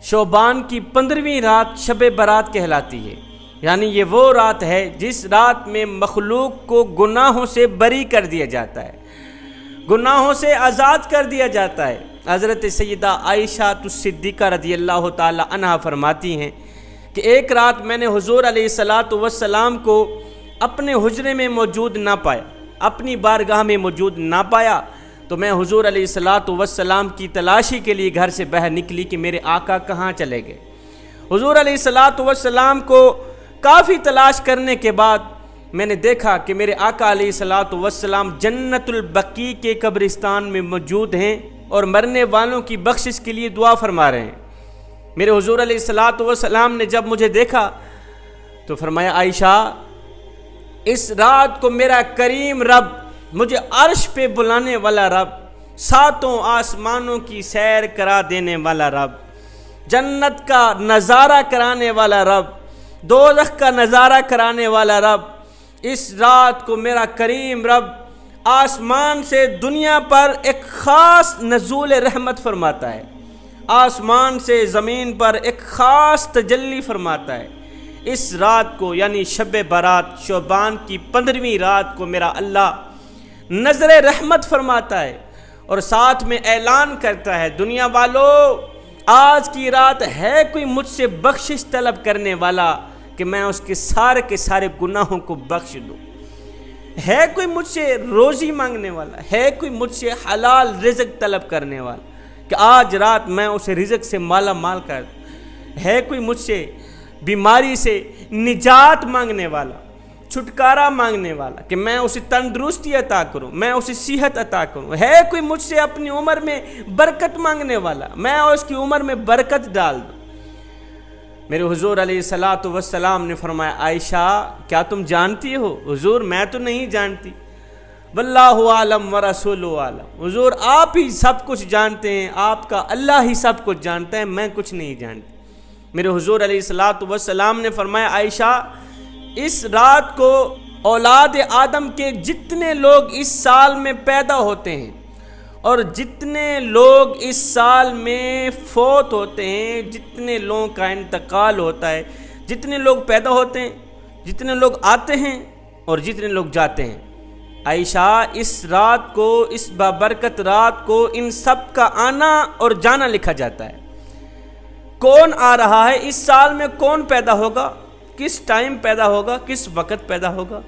शोबान की 15वीं रात शब बारात कहलाती है। यानी ये वो रात है जिस रात में मखलूक को गुनाहों से बरी कर दिया जाता है, गुनाहों से आज़ाद कर दिया जाता है। हज़रत सैयदा आयशा सिद्दीक़ा रज़ियल्लाहु ताला अन्हा फरमाती हैं कि एक रात मैंने हुज़ूर अलैहिस्सलातु वस्सलाम को अपने हुजरे में मौजूद ना पाया, अपनी बारगाह में मौजूद ना पाया, तो मैं हुज़ूर अलैहिस्सलातु वस्सलाम की तलाशी के लिए घर से बाहर निकली कि मेरे आका कहाँ चले गए। हुज़ूर अलैहिस्सलातु वस्सलाम को काफ़ी तलाश करने के बाद मैंने देखा कि मेरे आका अलैहिस्सलातु वस्सलाम जन्नतुल बकी के कब्रिस्तान में मौजूद हैं और मरने वालों की बख्शिश के लिए दुआ फरमा रहे हैं। मेरे हुज़ूर अलैहिस्सलातु वस्सलाम ने जब मुझे देखा तो फरमाया, आयशा, इस रात को मेरा करीम रब, मुझे अर्श पे बुलाने वाला रब, सातों आसमानों की सैर करा देने वाला रब, जन्नत का नज़ारा कराने वाला रब, दोज़ख का नज़ारा कराने वाला रब, इस रात को मेरा करीम रब आसमान से दुनिया पर एक ख़ास नज़ूल रहमत फरमाता है, आसमान से ज़मीन पर एक ख़ास तजल्ली फरमाता है। इस रात को यानी शब बारात शोबान की 15वीं रात को मेरा अल्लाह नज़र रहमत फरमाता है और साथ में ऐलान करता है, दुनिया वालों, आज की रात है कोई मुझसे बख्शिश तलब करने वाला कि मैं उसके सारे के सारे गुनाहों को बख्श दूँ। है कोई मुझसे रोज़ी मांगने वाला, है कोई मुझसे हलाल रिज़्क़ तलब करने वाला कि आज रात मैं उसे रिज़्क़ से माला माल कर दूँ। है कोई मुझसे बीमारी से निजात मांगने वाला, छुटकारा मांगने वाला कि मैं उसे तंदुरुस्ती अता करूं, मैं उसे सेहत अता करूं। है कोई मुझसे अपनी उम्र में बरकत मांगने वाला, मैं उसकी उम्र में बरकत डाल दूं। मेरे हुजूर अलैहिस्सलातु वस्सलाम ने फरमाया, आयशा, क्या तुम जानती हो? हुजूर, मैं तो नहीं जानती। वल्लाहु आलम व रसूलु आलम, हुजूर आप ही सब कुछ जानते हैं, आपका अल्लाह ही सब कुछ जानता है, मैं कुछ नहीं जानती। मेरे हुजूर अलैहिस्सलातु वस्सलाम ने फरमाया, आयशा, इस रात को औलाद आदम के जितने लोग इस साल में पैदा होते हैं और जितने लोग इस साल में फौत होते हैं, जितने लोगों का इंतकाल होता है, जितने लोग पैदा होते हैं, जितने लोग आते हैं और जितने लोग जाते हैं, आयशा, इस रात को, इस बाबरकत रात को इन सब का आना और जाना लिखा जाता है। कौन आ रहा है इस साल में, कौन पैदा होगा, किस टाइम पैदा होगा, किस वक़्त पैदा होगा,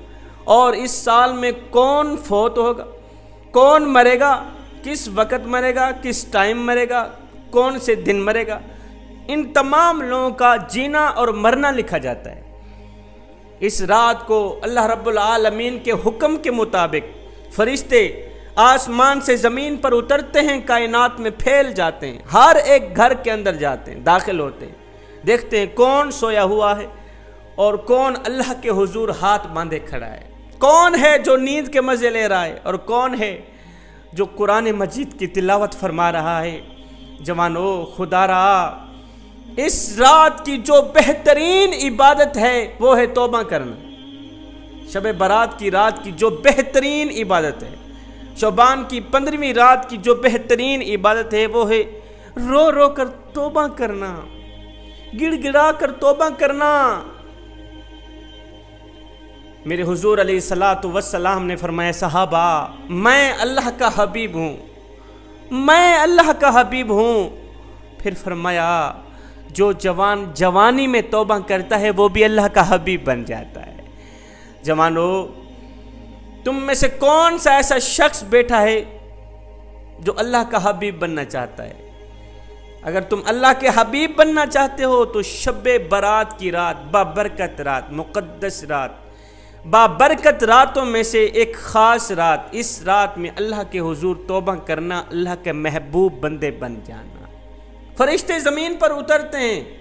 और इस साल में कौन फौत होगा, कौन मरेगा, किस वक़्त मरेगा, किस टाइम मरेगा, कौन से दिन मरेगा, इन तमाम लोगों का जीना और मरना लिखा जाता है। इस रात को अल्लाह रब्बुल आलमीन के हुक्म के मुताबिक फरिश्ते आसमान से ज़मीन पर उतरते हैं, कायनात में फैल जाते हैं, हर एक घर के अंदर जाते हैं, दाखिल होते हैं, देखते हैं कौन सोया हुआ है और कौन अल्लाह के हुजूर हाथ बांधे खड़ा है, कौन है जो नींद के मज़े ले रहा है और कौन है जो कुरान मजीद की तिलावत फरमा रहा है। जवानो, खुदा रहा, इस रात की जो बेहतरीन इबादत है वो है तौबा करना। शब बारात की रात की जो बेहतरीन इबादत है, शोबान की 15वीं रात की जो बेहतरीन इबादत है वो है रो रो कर तौबा करना, गिड़गिड़ा कर तौबा करना। मेरे हुजूर अलैहिस्सलातु वस्सलाम ने फरमाया, सहाबा, मैं अल्लाह का हबीब हूँ, मैं अल्लाह का हबीब हूँ। फिर फरमाया, जो जवान जवानी में तौबा करता है वो भी अल्लाह का हबीब बन जाता है। जवानो, तुम में से कौन सा ऐसा शख्स बैठा है जो अल्लाह का हबीब बनना चाहता है? अगर तुम अल्लाह के हबीब बनना चाहते हो तो शब बारात की रात, बाबरकत रात, मुक़द्दस रात, बाबरकत रातों में से एक ख़ास रात, इस रात में अल्लाह के हुजूर तौबा करना, अल्लाह के महबूब बंदे बन जाना। फरिश्ते ज़मीन पर उतरते हैं,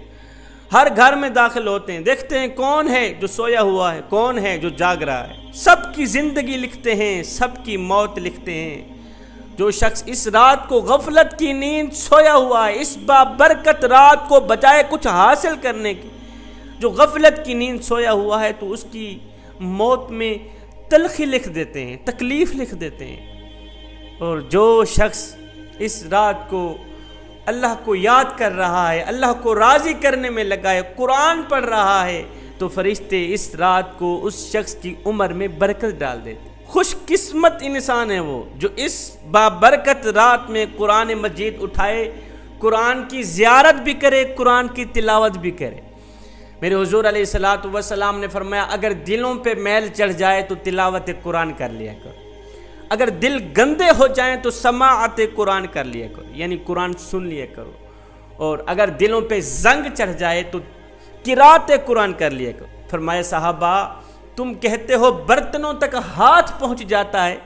हर घर में दाखिल होते हैं, देखते हैं कौन है जो सोया हुआ है, कौन है जो जाग रहा है, सबकी ज़िंदगी लिखते हैं, सबकी मौत लिखते हैं। जो शख्स इस रात को गफलत की नींद सोया हुआ है, इस बाबरकत रात को बजाय कुछ हासिल करने की जो गफलत की नींद सोया हुआ है, तो उसकी मौत में तलखी लिख देते हैं, तकलीफ़ लिख देते हैं। और जो शख्स इस रात को अल्लाह को याद कर रहा है, अल्लाह को राज़ी करने में लगा है, कुरान पढ़ रहा है, तो फरिश्ते इस रात को उस शख्स की उम्र में बरकत डाल देते। खुशकिस्मत इंसान है वो जो इस बाबरकत रात में कुरान मजीद उठाए, कुरान की ज़ियारत भी करे, कुरान की तिलावत भी करे। मेरे हुजूर अलैहिस्सलातु वस्सलाम ने फरमाया, अगर दिलों पे मैल चढ़ जाए तो तिलावत कुरान कर लिया करो, अगर दिल गंदे हो जाएं तो समाअत कुरान कर लिया करो, यानी कुरान सुन लिया करो, और अगर दिलों पे जंग चढ़ जाए तो किरात कुरान कर लिया करो। फरमाया, साहबा तुम कहते हो बर्तनों तक हाथ पहुंच जाता है,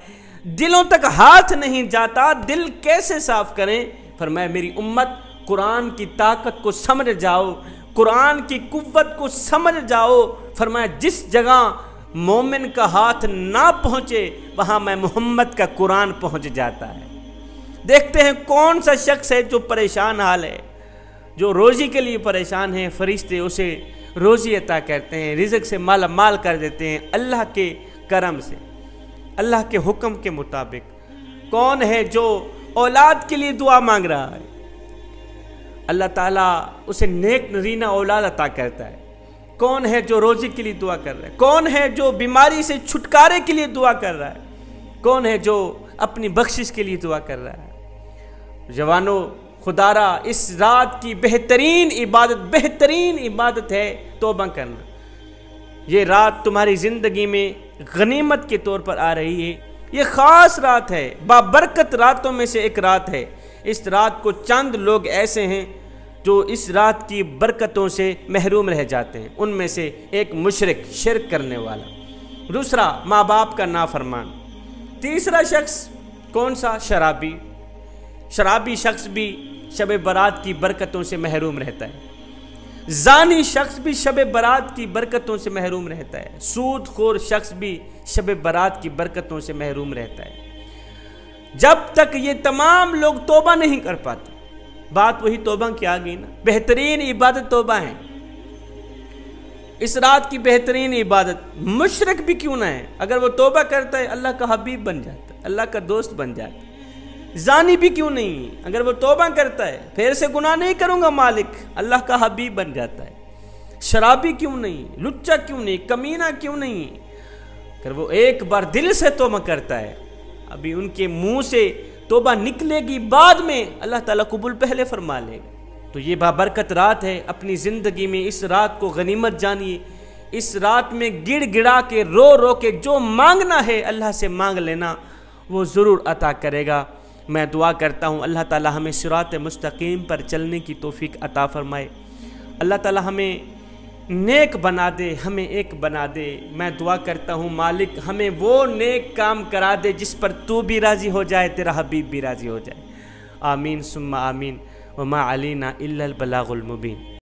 दिलों तक हाथ नहीं जाता, दिल कैसे साफ करें? फरमाया, मेरी उम्मत कुरान की ताकत को समझ जाओ, कुरान की कुव्वत को समझ जाओ। फरमाया, जिस जगह मोमिन का हाथ ना पहुंचे वहां मैं मोहम्मद का कुरान पहुंच जाता है। देखते हैं कौन सा शख्स है जो परेशान हाल है, जो रोजी के लिए परेशान है, फरिश्ते उसे रोजी अता करते हैं, रिज़्क़ से माला माल कर देते हैं अल्लाह के करम से, अल्लाह के हुक्म के मुताबिक। कौन है जो औलाद के लिए दुआ मांग रहा है, अल्लाह ताला उसे नेक नरीना औलाद अता करता है। कौन है जो रोजी के लिए दुआ कर रहा है, कौन है जो बीमारी से छुटकारे के लिए दुआ कर रहा है, कौन है जो अपनी बख्शिश के लिए दुआ कर रहा है। जवानों, खुदारा इस रात की बेहतरीन इबादत है तौबा करना। ये रात तुम्हारी ज़िंदगी में गनीमत के तौर पर आ रही है। ये ख़ास रात है, बाबरकत रातों में से एक रात है। इस रात को चंद लोग ऐसे हैं जो इस रात की बरकतों से महरूम रह जाते हैं। उनमें से एक मुशरिक, शिर्क करने वाला, दूसरा माँ बाप का नाफरमान, तीसरा शख्स कौन सा? शराबी। शराबी शख्स भी शब बारात की बरकतों से महरूम रहता है। जानी शख्स भी शब बारात की बरकतों से महरूम रहता है। सूदखोर शख्स भी शब बारात की बरकतों से महरूम रहता है। जब तक ये तमाम लोग तौबा नहीं कर पाते, बात वही तौबा की आ गई ना। बेहतरीन इबादत तौबा है। इस रात की बेहतरीन इबादत मुशरिक भी क्यों ना है, अगर वो तौबा करता है अल्लाह का हबीब बन जाता है, अल्लाह का दोस्त बन जाता है। जानी भी क्यों नहीं, अगर वो तौबा करता है, फिर से गुनाह नहीं करूंगा मालिक, अल्लाह का हबीब बन जाता है। शराबी क्यों नहीं, लुच्चा क्यों नहीं, कमीना क्यों नहीं, अगर वो एक बार दिल से तौबा करता है, अभी उनके मुंह से तौबा निकलेगी, बाद में अल्लाह ताला कबूल पहले फरमा लेगा। तो ये बाबरकत रात है। अपनी ज़िंदगी में इस रात को गनीमत जानिए। इस रात में गिड़ गिड़ा के, रो रो के जो मांगना है अल्लाह से मांग लेना, वो ज़रूर अता करेगा। मैं दुआ करता हूँ अल्लाह ताला हमें सिरात मुस्तकीम पर चलने की तौफीक अता फरमाए। अल्लाह ताला हमें नेक बना दे, हमें एक बना दे। मैं दुआ करता हूँ मालिक हमें वो नेक काम करा दे जिस पर तू भी राज़ी हो जाए, तेरा हबीब भी राज़ी हो जाए। आमीन सुम्मा आमीन। वमा अलीना इल्लल बलागुल मुबीन।